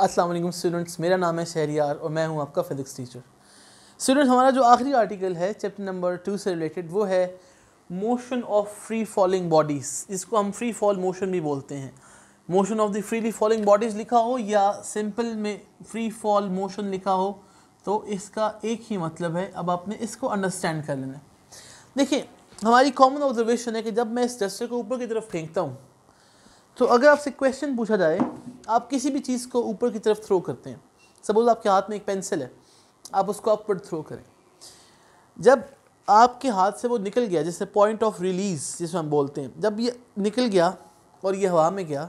अस्सलाम वालेकुम स्टूडेंट्स, मेरा नाम है शहरियार और मैं हूं आपका फिज़िक्स टीचर। स्टूडेंट्स, हमारा जो आखिरी आर्टिकल है चैप्टर नंबर 2 से रिलेटेड वो है motion of free falling bodies. इसको हम फ्री फॉल मोशन भी बोलते हैं। Motion of the freely falling bodies लिखा हो या सिंपल में फ्री फॉल मोशन लिखा हो तो इसका एक ही मतलब है। अब आपने इसको अंडरस्टैंड कर लेना है। देखिए, हमारी कॉमन ऑब्जर्वेशन है कि जब मैं इस डस्टर को ऊपर की तरफ फेंकता हूँ तो अगर आपसे क्वेश्चन पूछा जाए, आप किसी भी चीज़ को ऊपर की तरफ थ्रो करते हैं। सपोज आपके हाथ में एक पेंसिल है, आप उसको अपवर्ड थ्रो करें। जब आपके हाथ से वो निकल गया, जैसे पॉइंट ऑफ रिलीज़ जिसमें हम बोलते हैं, जब ये निकल गया और ये हवा में गया,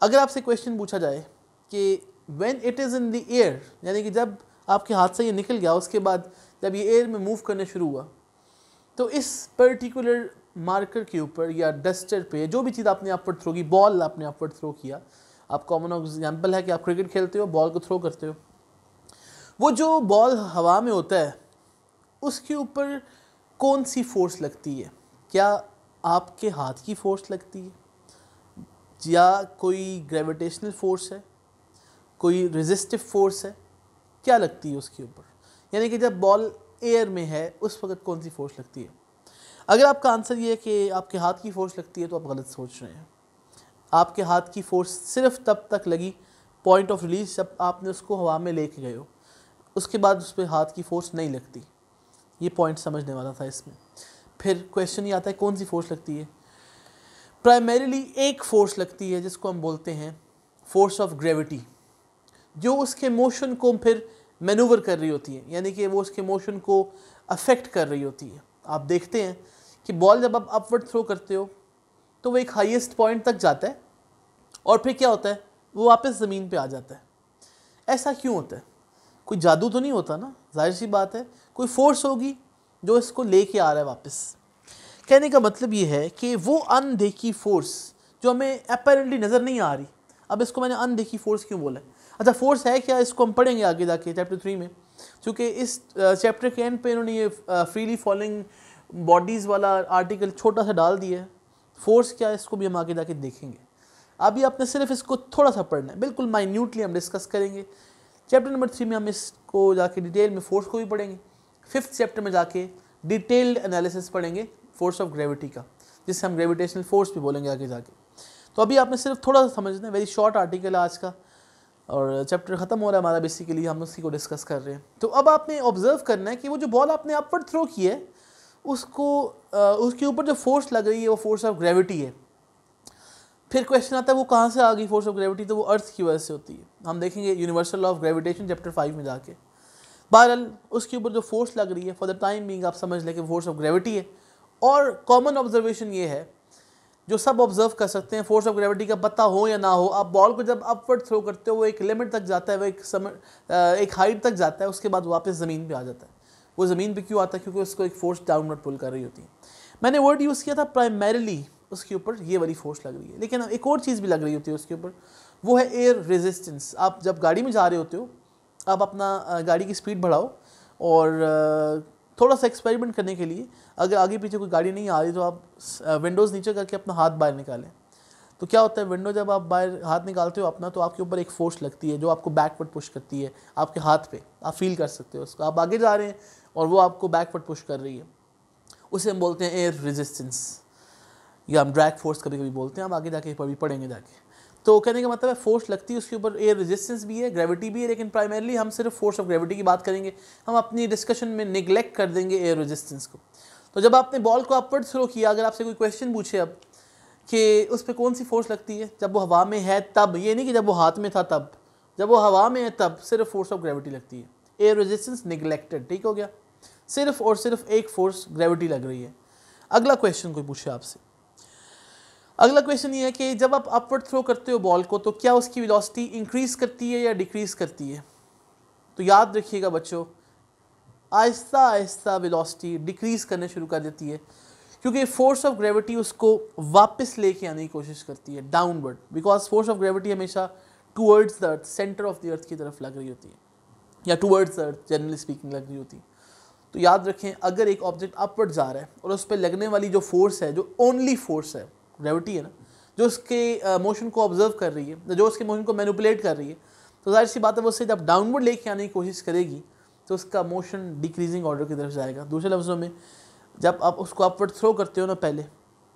अगर आपसे क्वेश्चन पूछा जाए कि when it is in the air, यानी कि जब आपके हाथ से ये निकल गया उसके बाद जब ये एयर में मूव करने शुरू हुआ, तो इस पर्टिकुलर मार्कर के ऊपर या डस्टर पे जो भी चीज़ आपने अपवर्ड थ्रो की, बॉल आपने अपवर्ड थ्रो किया, आप कॉमन एग्जांपल है कि आप क्रिकेट खेलते हो, बॉल को थ्रो करते हो, वो जो बॉल हवा में होता है उसके ऊपर कौन सी फोर्स लगती है? क्या आपके हाथ की फोर्स लगती है या कोई ग्रेविटेशनल फोर्स है, कोई रेजिस्टिव फोर्स है? क्या लगती है उसके ऊपर? यानी कि जब बॉल एयर में है उस वक्त कौन सी फोर्स लगती है? अगर आपका आंसर ये है कि आपके हाथ की फ़ोर्स लगती है तो आप गलत सोच रहे हैं। आपके हाथ की फ़ोर्स सिर्फ तब तक लगी पॉइंट ऑफ रिलीज जब आपने उसको हवा में लेके गए हो, उसके बाद उस पर हाथ की फ़ोर्स नहीं लगती। ये पॉइंट समझने वाला था इसमें। फिर क्वेश्चन ये आता है कौन सी फ़ोर्स लगती है? प्राइमरीली एक फ़ोर्स लगती है जिसको हम बोलते हैं फोर्स ऑफ ग्रेविटी, जो उसके मोशन को फिर मैनूवर कर रही होती है, यानी कि वो उसके मोशन को अफेक्ट कर रही होती है। आप देखते हैं कि बॉल जब आप अपवर्ड थ्रो करते हो तो वो एक हाईएस्ट पॉइंट तक जाता है और फिर क्या होता है, वो वापस ज़मीन पे आ जाता है। ऐसा क्यों होता है? कोई जादू तो नहीं होता ना, जाहिर सी बात है कोई फोर्स होगी जो इसको लेके आ रहा है वापस। कहने का मतलब ये है कि वो अनदेखी फोर्स जो हमें अपैरेंटली नज़र नहीं आ रही, अब इसको मैंने अनदेखी फोर्स क्यों बोला है? अच्छा, फोर्स है क्या, इसको हम पढ़ेंगे आगे जाके चैप्टर 3 में, क्योंकि इस चैप्टर के एंड पे इन्होंने ये फ्रीली फॉलिंग बॉडीज़ वाला आर्टिकल छोटा सा डाल दिया है। फोर्स क्या है इसको भी हम आगे जाके देखेंगे। अभी आपने सिर्फ इसको थोड़ा सा पढ़ना है, बिल्कुल माइन्यूटली हम डिस्कस करेंगे। चैप्टर नंबर 3 में हम इसको जाके डिटेल में फोर्स को भी पढ़ेंगे। 5th चैप्टर में जाके डिटेल्ड एनालिसिस पढ़ेंगे फोर्स ऑफ ग्रेविटी का, जिसे हम ग्रेविटेशनल फोर्स भी बोलेंगे आगे जाके। तो अभी आपने सिर्फ थोड़ा सा समझना है। वेरी शॉर्ट आर्टिकल है आज का और चैप्टर ख़त्म हो रहा है हमारा, बेसिकली हम उसी को डिस्कस कर रहे हैं। तो अब आपने ऑब्जर्व करना है कि वो जो बॉल आपने अपवर्ड थ्रो की है उसको उसके ऊपर जो फोर्स लग रही है वो फोर्स ऑफ ग्रेविटी है। फिर क्वेश्चन आता है वो कहाँ से आ गई फोर्स ऑफ ग्रेविटी? तो वो अर्थ की वजह से होती है। हम देखेंगे universal law of gravitation chapter 5 में जाके। बहरहाल उसके ऊपर जो फोर्स लग रही है, फॉर द टाइम बीइंग आप समझ लें कि फोर्स ऑफ ग्रेविटी है। और कॉमन ऑब्जर्वेशन ये है जो सब ऑब्जर्व कर सकते हैं, फोर्स ऑफ ग्रेविटी का पता हो या ना हो, आप बॉल को जब अपवर्ड थ्रो करते हो वो एक लिमिट तक जाता है, वो एक हाइट तक जाता है, उसके बाद वापस ज़मीन पे आ जाता है। वो ज़मीन पे क्यों आता है? क्योंकि उसको एक फोर्स डाउनवर्ड पुल कर रही होती है। मैंने वर्ड यूज़ किया था प्राइमरीली, उसके ऊपर ये वाली फोर्स लग रही है, लेकिन एक और चीज़ भी लग रही होती है उसके ऊपर, वो है एयर रेजिस्टेंस। आप जब गाड़ी में जा रहे होते हो, आप अपना गाड़ी की स्पीड बढ़ाओ और थोड़ा सा एक्सपेरिमेंट करने के लिए अगर आगे पीछे कोई गाड़ी नहीं आ रही तो आप विंडोज़ नीचे करके अपना हाथ बाहर निकालें। तो क्या होता है, विंडो जब आप बाहर हाथ निकालते हो अपना, तो आपके ऊपर एक फोर्स लगती है जो आपको बैकवर्ड पुश करती है आपके हाथ पे। आप फील कर सकते हो उसको, आप आगे जा रहे हैं और वो आपको बैकवर्ड पुश कर रही है। उसे हम बोलते हैं एयर रेजिस्टेंस या हम ड्रैग फोर्स कभी कभी बोलते हैं। हम आगे जाके भी पढ़ेंगे जाके। तो कहने का मतलब है फोर्स लगती है, उसके ऊपर एयर रेजिस्टेंस भी है, ग्रेविटी भी है, लेकिन प्राइमरली हम सिर्फ फोर्स ऑफ ग्रेविटी की बात करेंगे। हम अपनी डिस्कशन में निगलेक्ट कर देंगे एयर रेजिस्टेंस को। तो जब आपने बॉल को अपवर्ड थ्रो किया, अगर आपसे कोई क्वेश्चन पूछे अब कि उस पर कौन सी फोर्स लगती है, जब वो हवा में है तब, ये नहीं कि जब वो हाथ में था तब, जब वो हवा में है तब सिर्फ फोर्स ऑफ ग्रेविटी लगती है। एयर रेजिस्टेंस निगलेक्टेड, ठीक हो गया। सिर्फ और सिर्फ एक फोर्स ग्रेविटी लग रही है। अगला क्वेश्चन कोई पूछे आपसे, अगला क्वेश्चन ये है कि जब आप अपवर्ड थ्रो करते हो बॉल को तो क्या उसकी वेलोसिटी इंक्रीज़ करती है या डिक्रीज़ करती है? तो याद रखिएगा बच्चों, आहिस्ता आहिस्ता वेलोसिटी डिक्रीज़ करने शुरू कर देती है, क्योंकि फोर्स ऑफ ग्रेविटी उसको वापस लेके आने की कोशिश करती है downward, because force of gravity हमेशा towards the earth, centre of the earth की तरफ लग रही होती है, या towards the earth generally speaking लग रही होती है। तो याद रखें, अगर एक ऑब्जेक्ट अपवर्ड जा रहा है और उस पर लगने वाली जो फोर्स है, जो ओनली फोर्स है, ग्रेविटी है ना, जो उसके मोशन को ऑब्जर्व कर रही है, जो उसके मोशन को मैनिपुलेट कर रही है, तो जाहिर सी बात है वो उससे जब डाउनवर्ड लेके आने की कोशिश करेगी तो उसका मोशन डिक्रीजिंग ऑर्डर की तरफ जाएगा। दूसरे लफ्ज़ों में जब आप उसको अपवर्ड थ्रो करते हो ना पहले,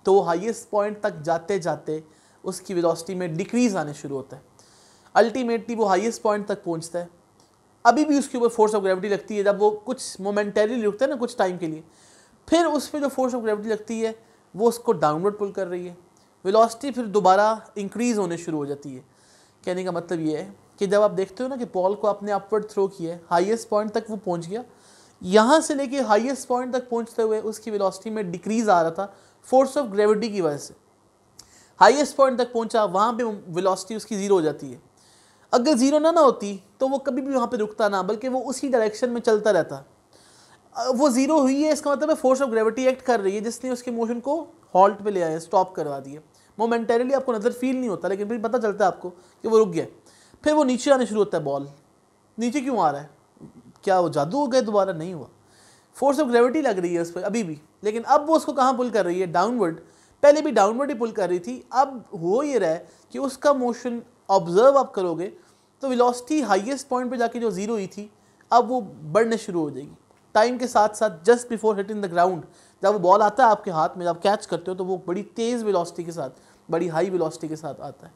तो वो हाईएस्ट पॉइंट तक जाते जाते उसकी वेलोसिटी में डिक्रीज़ आने शुरू होता है। अल्टीमेटली वो हाईएस्ट पॉइंट तक पहुंचता है, अभी भी उसके ऊपर फोर्स ऑफ ग्रेविटी लगती है। जब वो कुछ मोमेंटरीली रुकता है ना कुछ टाइम के लिए, फिर उस पर जो फोर्स ऑफ ग्रेविटी लगती है वो उसको डाउनवर्ड पुल कर रही है, वेलोसिटी फिर दोबारा इंक्रीज़ होने शुरू हो जाती है। कहने का मतलब ये है कि जब आप देखते हो ना कि बॉल को आपने अपवर्ड थ्रो किया है, हाईएस्ट पॉइंट तक वो पहुंच गया, यहाँ से लेके हाईएस्ट पॉइंट तक पहुंचते हुए उसकी वेलोसिटी में डिक्रीज़ आ रहा था फोर्स ऑफ ग्रेविटी की वजह से। हाईएस्ट पॉइंट तक पहुंचा, वहाँ पे वेलोसिटी उसकी ज़ीरो हो जाती है। अगर ज़ीरो ना होती तो वो कभी भी वहाँ पे रुकता ना, बल्कि वो उसी डायरेक्शन में चलता रहता। वो ज़ीरो हुई है, इसका मतलब है फोर्स ऑफ ग्रेविटी एक्ट कर रही है, जिसने उसके मोशन को हॉल्ट पे ले आया, स्टॉप करवा दिया। मोमेंटरीली आपको नज़र फील नहीं होता, लेकिन फिर पता चलता है आपको कि वो रुक गया। फिर वो नीचे आने शुरू होता है। बॉल नीचे क्यों आ रहा है? क्या वो जादू हो गया? दोबारा नहीं हुआ, फोर्स ऑफ ग्रेविटी लग रही है उस पर अभी भी, लेकिन अब वो उसको कहाँ पुल कर रही है? डाउनवर्ड। पहले भी डाउनवर्ड ही पुल कर रही थी, अब हो ये रहा है कि उसका मोशन ऑब्जर्व आप करोगे तो वेलोसिटी हाईएस्ट पॉइंट पे जाके जो ज़ीरो हुई थी अब वो बढ़ने शुरू हो जाएगी टाइम के साथ साथ। Just before hitting the ground, जब वो बॉल आता है आपके हाथ में, जब कैच करते हो तो वो बड़ी तेज़ वेलोसिटी के साथ, बड़ी हाई वेलोसिटी के साथ आता है।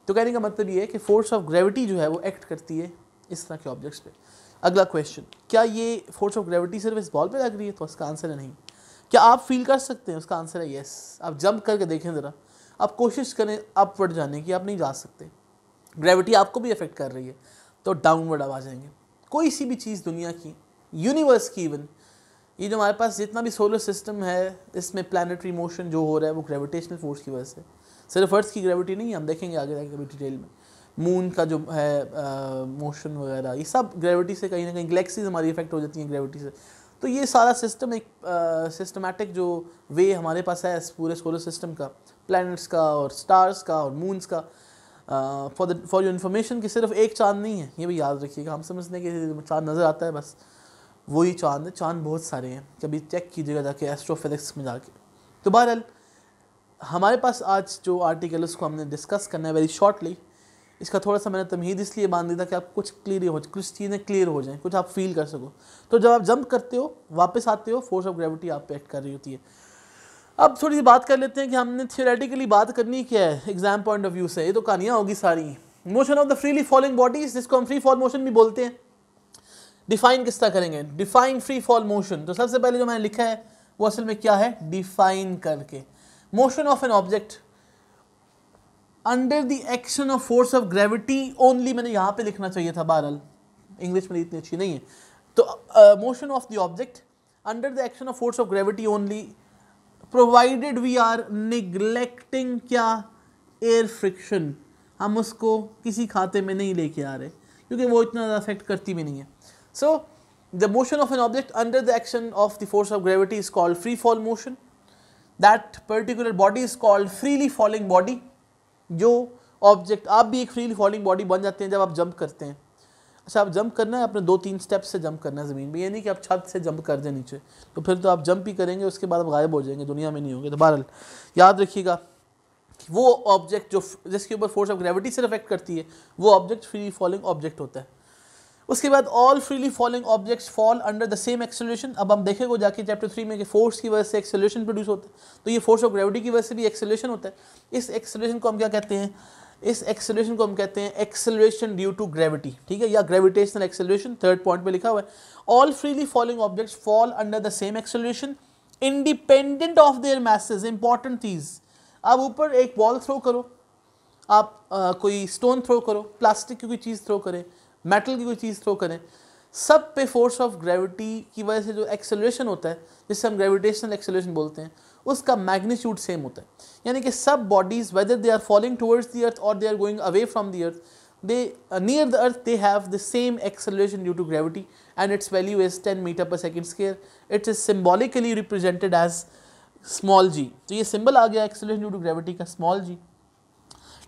तो कहने का मतलब ये है कि फोर्स ऑफ ग्रेविटी जो है वो एक्ट करती है इस तरह के ऑब्जेक्ट्स पे। अगला क्वेश्चन, क्या ये फोर्स ऑफ ग्रेविटी सिर्फ इस बॉल पे लग रही है? तो उसका आंसर है नहीं। क्या आप फील कर सकते हैं? उसका आंसर है येस। आप जंप करके देखें ज़रा, आप कोशिश करें अपवर्ड जाने की, आप नहीं जा सकते। ग्रेविटी आपको भी अफेक्ट कर रही है, तो डाउनवर्ड आप आ जाएंगे। कोई सी भी चीज़ दुनिया की, यूनिवर्स की, इवन ये जो हमारे पास जितना भी सोलर सिस्टम है, इसमें प्लानिटरी मोशन जो हो रहा है वो ग्रेविटेशनल फोर्स की वजह से। सिर्फ अर्थ की ग्रेविटी नहीं, हम देखेंगे आगे जाके कभी डिटेल में। मून का जो है मोशन वगैरह, ये सब ग्रेविटी से कहीं ना कहीं, गैलेक्सीज हमारी इफेक्ट हो जाती हैं ग्रेविटी से। तो ये सारा सिस्टम एक सिस्टमैटिक जो वे हमारे पास है इस पूरे सोलर सिस्टम का, प्लैनेट्स का और स्टार्स का और मून्स का। फॉर योर इन्फॉर्मेशन कि सिर्फ एक चांद नहीं है, ये भी याद रखिएगा। हम समझते हैं कि चांद नज़र आता है बस वही चांद है, चांद बहुत सारे हैं, कभी चेक कीजिएगा जाके एस्ट्रोफिजिक्स में जाके। तो बहरहाल हमारे पास आज जो आर्टिकल उसको हमने डिस्कस करना है वेरी शॉर्टली। इसका थोड़ा सा मैंने तमहीद इसलिए बांध दी था कि आप कुछ क्लियर हो, कुछ चीज़ें क्लियर हो जाएं, कुछ आप फील कर सको। तो जब आप जंप करते हो, वापस आते हो, फोर्स ऑफ ग्रेविटी आप पे एक्ट कर रही होती है। अब थोड़ी सी बात कर लेते हैं कि हमने थियोरेटिकली बात करनी क्या है एग्जाम पॉइंट ऑफ व्यू से। ये तो कहानियाँ होगी सारी। Motion of the freely falling bodies, जिसको हम फ्री फॉल मोशन भी बोलते हैं, डिफाइन किस तरह करेंगे? Define free fall motion. तो सबसे पहले जो मैंने लिखा है वो असल में क्या है? डिफाइन करके, motion of an object under the action of force of gravity only. मैंने यहाँ पे लिखना चाहिए था, बहरहाल इंग्लिश में इतनी अच्छी नहीं है। तो motion of the object under the action of force of gravity only, provided we are neglecting क्या? Air friction. हम उसको किसी खाते में नहीं लेके आ रहे क्योंकि वो इतना ज़्यादा अफेक्ट करती भी नहीं है। So the motion of an object under the action of the force of gravity is called free fall motion. That particular body is called freely falling body. जो ऑब्जेक्ट, आप भी एक फ्रीली फॉलिंग बॉडी बन जाते हैं जब आप jump करते हैं। अच्छा, आप जंप करना है, अपने 2-3 स्टेप से जंप करना है ज़मीन पे, ये नहीं कि आप छत से जंप कर दें नीचे, तो फिर तो आप जंप ही करेंगे, उसके बाद आप गायब हो जाएंगे, दुनिया में नहीं होंगे। तो बहरहाल याद रखिएगा वो ऑब्जेक्ट जो जिसके ऊपर फोर्स ऑफ ग्रेविटी से अफेक्ट करती है वो ऑब्जेक्ट फ्री फॉलिंग ऑब्जेक्ट होता है। उसके बाद all freely falling objects fall under the same acceleration. अब हम देखेंगे जाके चैप्टर 3 में कि फोर्स की वजह से एक्सेलरेशन प्रोड्यूस होता है, तो ये फोर्स ऑफ ग्रेविटी की वजह से भी एक्सेलरेशन होता है। इस एक्सेलरेशन को हम क्या कहते हैं? इस एक्सेलरेशन को हम कहते हैं एक्सेलरेशन ड्यू टू ग्रेविटी, ठीक है, या ग्रेविटेशनल एक्सेलरेशन। थर्ड पॉइंट पे लिखा हुआ है all freely falling objects fall under the same acceleration independent of their masses. Important चीज़, आप ऊपर एक बॉल थ्रो करो, आप कोई स्टोन थ्रो करो, प्लास्टिक की कोई चीज़ थ्रो करें, मेटल की कोई चीज़ थ्रो करें, सब पे फोर्स ऑफ ग्रेविटी की वजह से जो एक्सेलरेशन होता है, जिससे हम ग्रेविटेशनल एक्सेलरेशन बोलते हैं, उसका मैग्नीट्यूड सेम होता है। यानी कि सब bodies whether they are falling towards the earth और they are going away from the earth, they near the earth they have the same acceleration due to gravity and its value is 10 meter per second square. It is symbolically represented as small g. तो ये symbol आ गया acceleration due to gravity का small g।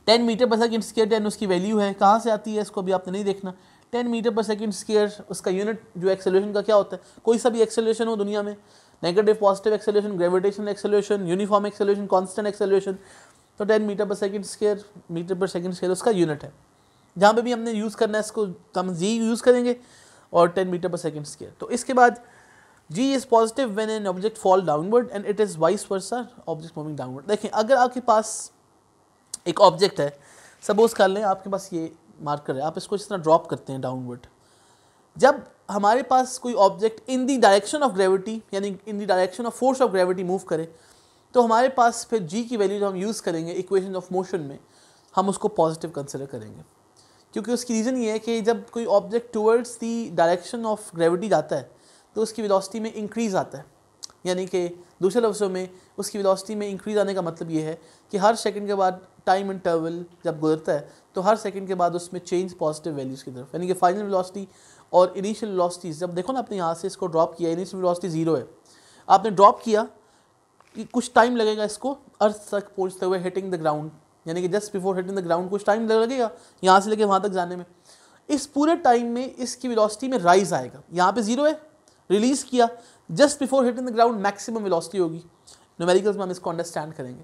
10 metre पर second square 10 उसकी value है। कहाँ से आती है इसको अभी आपने नहीं देखना। 10 मीटर पर सेकेंड स्क्वायर उसका यूनिट जो एक्सेलरेशन का क्या होता है? कोई सा भी एक्सेलरेशन हो दुनिया में, negative positive acceleration, gravitational acceleration, uniform acceleration, constant acceleration, तो 10 मीटर पर सेकंड स्क्वायर, मीटर पर सेकंड स्क्वायर उसका यूनिट है। जहाँ पे भी हमने यूज़ करना है इसको हम जी यूज़ करेंगे और 10 मीटर पर सेकंड स्क्वायर। तो इसके बाद g is positive when an object fall downward and it is vice versa object moving downward. देखें अगर आपके पास एक ऑब्जेक्ट है, सपोज कर लें आपके पास ये मार्कर है, आप इसको इस तरह ड्रॉप करते हैं डाउनवर्ड। जब हमारे पास कोई object in the direction of gravity यानी in the direction of force of gravity move करे, तो हमारे पास फिर जी की वैल्यू जो हम यूज़ करेंगे इक्वेशन ऑफ मोशन में, हम उसको पॉजिटिव कंसिडर करेंगे। क्योंकि उसकी रीज़न ये है कि जब कोई object towards the direction of gravity जाता है तो उसकी वेलोसिटी में इंक्रीज़ आता है। यानी कि दूसरे लफ्ज़ों में उसकी वेलोसिटी में इंक्रीज़ आने का मतलब ये है कि हर सेकंड के बाद टाइम इंटरवल जब गुजरता है तो हर सेकंड के बाद उसमें चेंज पॉजिटिव वैल्यूज़ की तरफ, यानी कि फाइनल वेलोसिटी और इनिशियल वेलोसिटीज़। जब देखो ना आपने यहाँ से इसको ड्रॉप किया, इनिशियल वेलोसिटी 0 है, आपने ड्रॉप किया कि कुछ टाइम लगेगा इसको अर्थ तक पहुँचते हुए, हिटिंग द ग्राउंड, यानी कि just before hitting the ground कुछ टाइम लगेगा यहाँ से लेके वहाँ तक जाने में। इस पूरे टाइम में इसकी वेलोसिटी में राइज आएगा। यहाँ पे 0 है, रिलीज़ किया, just before hitting the ground maximum velocity होगी। न्यूमेरिकल्स में हम इसको अंडरस्टैंड करेंगे।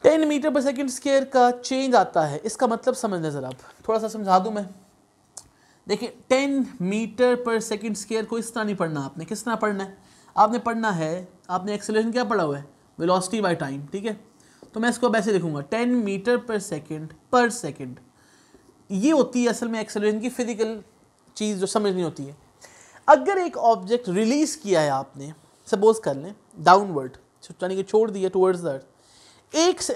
10 मीटर पर सेकंड स्क्वायर का चेंज आता है, इसका मतलब समझ लें ज़रा, आप थोड़ा सा समझा दूँ मैं। देखिए 10 मीटर पर सेकंड स्क्वायर को इस तरह नहीं पढ़ना, आपने किस तरह पढ़ना है, आपने पढ़ना है, आपने एक्सेलरेशन क्या पढ़ा हुआ है, वेलोसिटी बाय टाइम, ठीक है। तो मैं इसको अब ऐसे लिखूंगा 10 मीटर पर सेकंड। ये होती है असल में एक्सेलरेशन की फिजिकल चीज़ जो समझनी होती है। अगर एक ऑब्जेक्ट रिलीज़ किया है आपने, सपोज कर लें डाउनवर्ड, यानी कि छोड़ दिया टुवर्ड्स द अर्थ,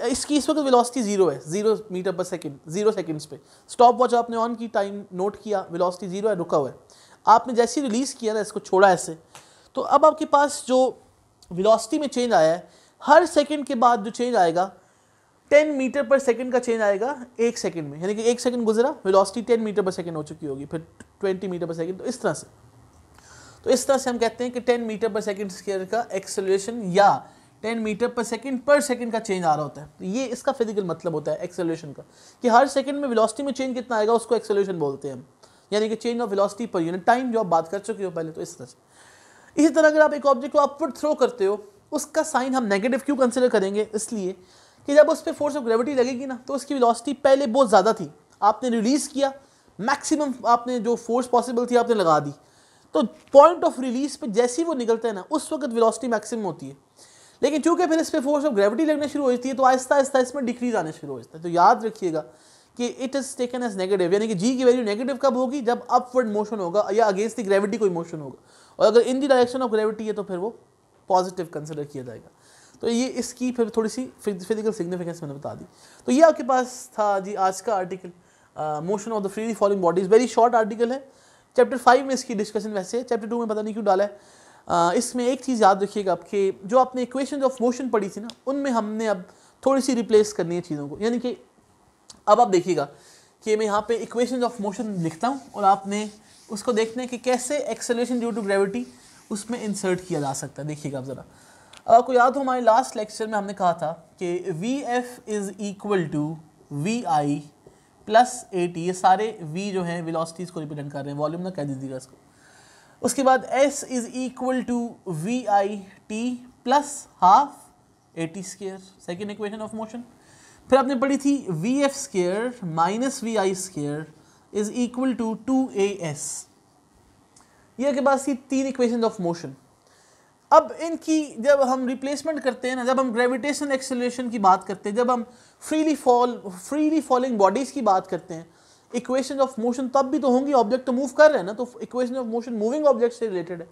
इसकी इस वक्त वेलोसिटी 0 है, 0 मीटर पर सेकंड, 0 सेकंड्स पे। स्टॉप वॉच आपने ऑन की, टाइम नोट किया, वेलोसिटी 0 है, रुका हुआ है। आपने जैसे ही रिलीज़ किया ना, इसको छोड़ा ऐसे, तो अब आपके पास जो वेलोसिटी में चेंज आया है, हर सेकंड के बाद जो चेंज आएगा 10 मीटर पर सेकंड का चेंज आएगा 1 सेकंड में, यानी कि 1 सेकंड गुजरा, वेलोसिटी 10 मीटर पर सेकंड हो चुकी होगी, फिर 20 मीटर पर सेकंड। तो इस तरह से हम कहते हैं कि 10 मीटर पर सेकंड स्क्वायर का एक्सेलरेशन या 10 मीटर पर सेकंड का चेंज आ रहा होता है। तो ये इसका फिजिकल मतलब होता है एक्सेलरेशन का, कि हर सेकंड में वेलोसिटी में चेंज कितना आएगा उसको एक्सेलरेशन बोलते हैं हम, यानी कि change of velocity per unit time, जो आप बात कर चुके हो पहले। तो इस तरह से, इसी तरह अगर आप एक ऑब्जेक्ट को अपवर्ड थ्रो करते हो, उसका साइन हम नेगेटिव क्यों कंसिडर करेंगे, इसलिए कि जब उस पर फोर्स ऑफ ग्रेविटी लगेगी ना, तो उसकी वेलोसिटी पहले बहुत ज़्यादा थी, आपने रिलीज़ किया, मैक्सिमम आपने जो फोर्स पॉसिबल थी आपने लगा दी, तो पॉइंट ऑफ रिलीज पे जैसे ही वो निकलता है ना, उस वक्त वेलोसिटी मैक्सिमम होती है। लेकिन चूंकि फिर इस पर फोर्स ऑफ ग्रेविटी लगना शुरू हो जाती है, तो आहिस्ता आहिस्ता इसमें डिक्रीज आने शुरू हो जाता है। तो याद रखिएगा कि it is taken as negative, यानी कि जी की वैल्यू नेगेटिव कब होगी, जब अपवर्ड मोशन होगा या अगेंस्ट द ग्रेविटी कोई मोशन होगा, और अगर इन द डायरेक्शन ऑफ ग्रेविटी है तो फिर वो पॉजिटिव कंसिडर किया जाएगा। तो ये इसकी फिर थोड़ी सी फिजिकल सिग्निफिकेंस मैंने बता दी। तो ये आपके पास था जी आज का article, motion of the freely falling bodies. Very short article है, चैप्टर 5 में इसकी डिस्कशन वैसे है, चैप्टर 2 में पता नहीं क्यों डाला है। इसमें एक चीज़ याद रखिएगा आपके, जो आपने इक्वेशंस ऑफ मोशन पढ़ी थी ना, उनमें हमने अब थोड़ी सी रिप्लेस करनी है चीज़ों को। यानी कि अब आप देखिएगा कि मैं यहाँ पे इक्वेशंस ऑफ मोशन लिखता हूँ और आपने उसको देखना है कि कैसे एक्सेलरेशन ड्यू टू ग्रेविटी उसमें इंसर्ट किया जा सकता है। देखिएगा आप ज़रा, आपको याद हो हमारे लास्ट लेक्चर में हमने कहा था कि Vf is equal to Vi plus AT, ये सारे V जो हैं वेलोसिटीज़ को रिप्रेजेंट कर रहे हैं, वॉल्यूम ना कह दीजिएगा इसको। उसके बाद S is equal to VIT plus half AT square, second equation of motion. फिर आपने पढ़ी थी VF square minus VI square is equal to 2AS। ये के पास थी 3 इक्वेशन ऑफ मोशन। अब इनकी जब हम रिप्लेसमेंट करते हैं ना, जब हम ग्रेविटेशनल एक्सेलरेशन की बात करते हैं, जब हम फ्रीली फॉलिंग बॉडीज़ की बात करते हैं, इक्वेशन ऑफ मोशन तब भी तो होंगी, ऑब्जेक्ट तो मूव कर रहे हैं ना, तो equation of motion moving object से रिलेटेड है।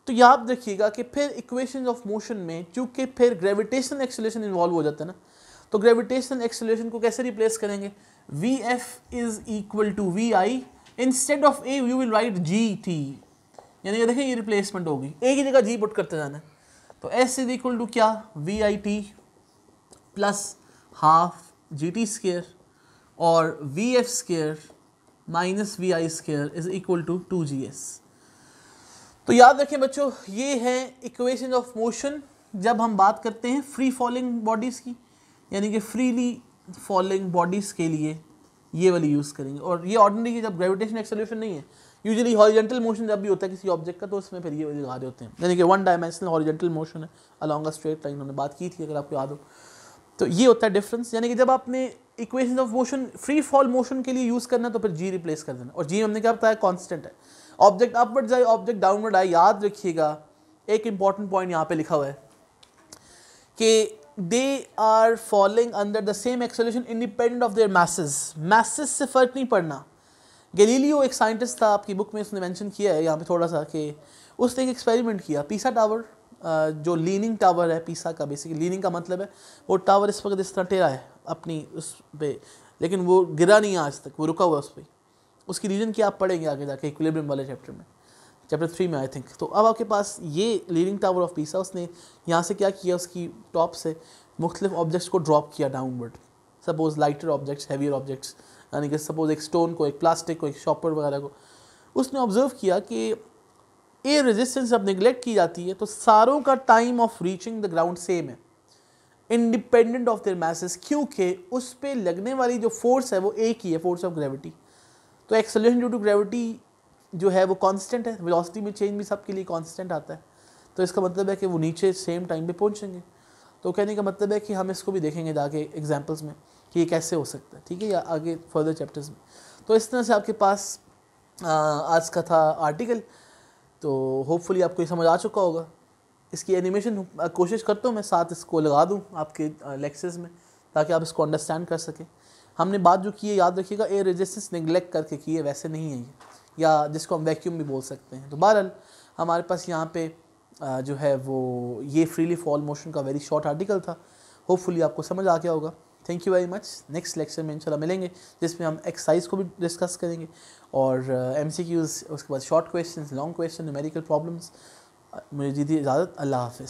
तो याद रखिएगा कि फिर इक्वेशन ऑफ मोशन में चूँकि फिर ग्रेविटेशनल एक्सेलरेशन इन्वॉल्व हो जाता है ना, तो ग्रेविटेशनल एक्सेलरेशन को कैसे रिप्लेस करेंगे, Vf is equal to Vi, instead of A you will write GT, यानी कि देखिए ये रिप्लेसमेंट होगी, एक ही जगह जी पुट करते जाना है। तो S इज इक्वल टू क्या, VIT plus half GT square और VF square minus VI square is equal to 2GS। तो याद रखें बच्चों, ये है इक्वेशन ऑफ मोशन जब हम बात करते हैं फ्री फॉलिंग बॉडीज़ की, यानी कि फ्रीली फॉलिंग बॉडीज़ के लिए ये वाली यूज़ करेंगे। और ये ऑर्डिनरी की जब ग्रेविटेशन एक्सेलरेशन नहीं है, यूजुअली हॉरिजॉन्टल मोशन जब भी होता है किसी ऑब्जेक्ट का, तो उसमें फिर ये लगा रहे होते हैं, यानी कि 1 डायमेंशनल हॉरिजॉन्टल मोशन है अलॉन्ग अ स्ट्रेट लाइन, हमने बात की थी अगर आपको याद हो। तो ये होता है डिफरेंस, यानी कि जब आपने equation of motion free fall motion के लिए यूज़ करना तो फिर जी रिप्लेस कर देना, और जी हमने क्या बताया कांस्टेंट है। ऑब्जेक्ट अपवर्ड जाए ऑब्जेक्ट डाउनवर्ड आए, याद रखिएगा एक इंपॉर्टेंट पॉइंट यहाँ पे लिखा हुआ है कि they are falling under the same acceleration independent of their masses. Masses से फ़र्क नहीं पड़ना। गैलीलियो एक साइंटिस्ट था, आपकी बुक में उसने मेंशन किया है यहाँ पे थोड़ा सा, कि उसने एक एक्सपेरिमेंट किया। पीसा टावर, जो लीनिंग टावर है पीसा का, बेसिकली लीनिंग का मतलब है वो टावर इस वक्त इस तरह टेढ़ा है अपनी उस पे, लेकिन वो गिरा नहीं है आज तक, वो रुका हुआ है उस पर। उसकी रीज़न क्या आप पढ़ेंगे आगे जाके इक्विलिब्रियम वाले चैप्टर में, चैप्टर 3 में आई थिंक। तो अब आपके पास ये लीनिंग टावर ऑफ पीसा, उसने यहाँ से क्या किया, उसकी टॉप से मुख्तलिफ ऑब्जेक्ट्स को ड्रॉप किया downward. Suppose lighter objects, heavier objects, यानी कि सपोज एक स्टोन को, एक प्लास्टिक को, एक शॉपर वगैरह को। उसने ऑब्जर्व किया कि ये रेजिस्टेंस जब निगलेक्ट की जाती है तो सारों का time of reaching the ground same है, इंडिपेंडेंट ऑफ देयर मैसेस, क्योंकि उस पर लगने वाली जो फोर्स है वो एक ही है, फोर्स ऑफ ग्रेविटी। तो एक्सेलरेशन ड्यू टू ग्रेविटी जो है वो कांस्टेंट है, वेलोसिटी में चेंज भी सबके लिए कांस्टेंट आता है। तो इसका मतलब है कि वो नीचे सेम टाइम पे पहुंचेंगे। तो कहने का मतलब है कि हम इसको भी देखेंगे जाके एग्जांपल्स में कि ये कैसे हो सकता है, ठीक है, या आगे फर्दर चैप्टर्स में। तो इस तरह से आपके पास आज का था आर्टिकल। तो होपफुली आपको ये समझ आ चुका होगा। इसकी एनिमेशन कोशिश करता हूँ मैं साथ इसको लगा दूँ आपके लेक्चर्स में, ताकि आप इसको अंडरस्टैंड कर सकें। हमने बात जो की है याद रखिएगा, एयर रेजिस्टेंस नेगलेक्ट करके की है, वैसे नहीं है ये, या जिसको हम वैक्यूम भी बोल सकते हैं। तो बहरहाल हमारे पास यहाँ पे जो है वो ये फ्रीली फॉल मोशन का वेरी शॉर्ट आर्टिकल था। होपफुली आपको समझ आ गया होगा। Thank you very much. Next lecture में इंशाल्लाह मिलेंगे, जिसमें हम एक्सरसाइज को भी डिस्कस करेंगे और MCQs, उसके बाद short questions, long question, numerical problems. मुझे दीजिए इजाज़त। अल्लाह हाफ़िज़।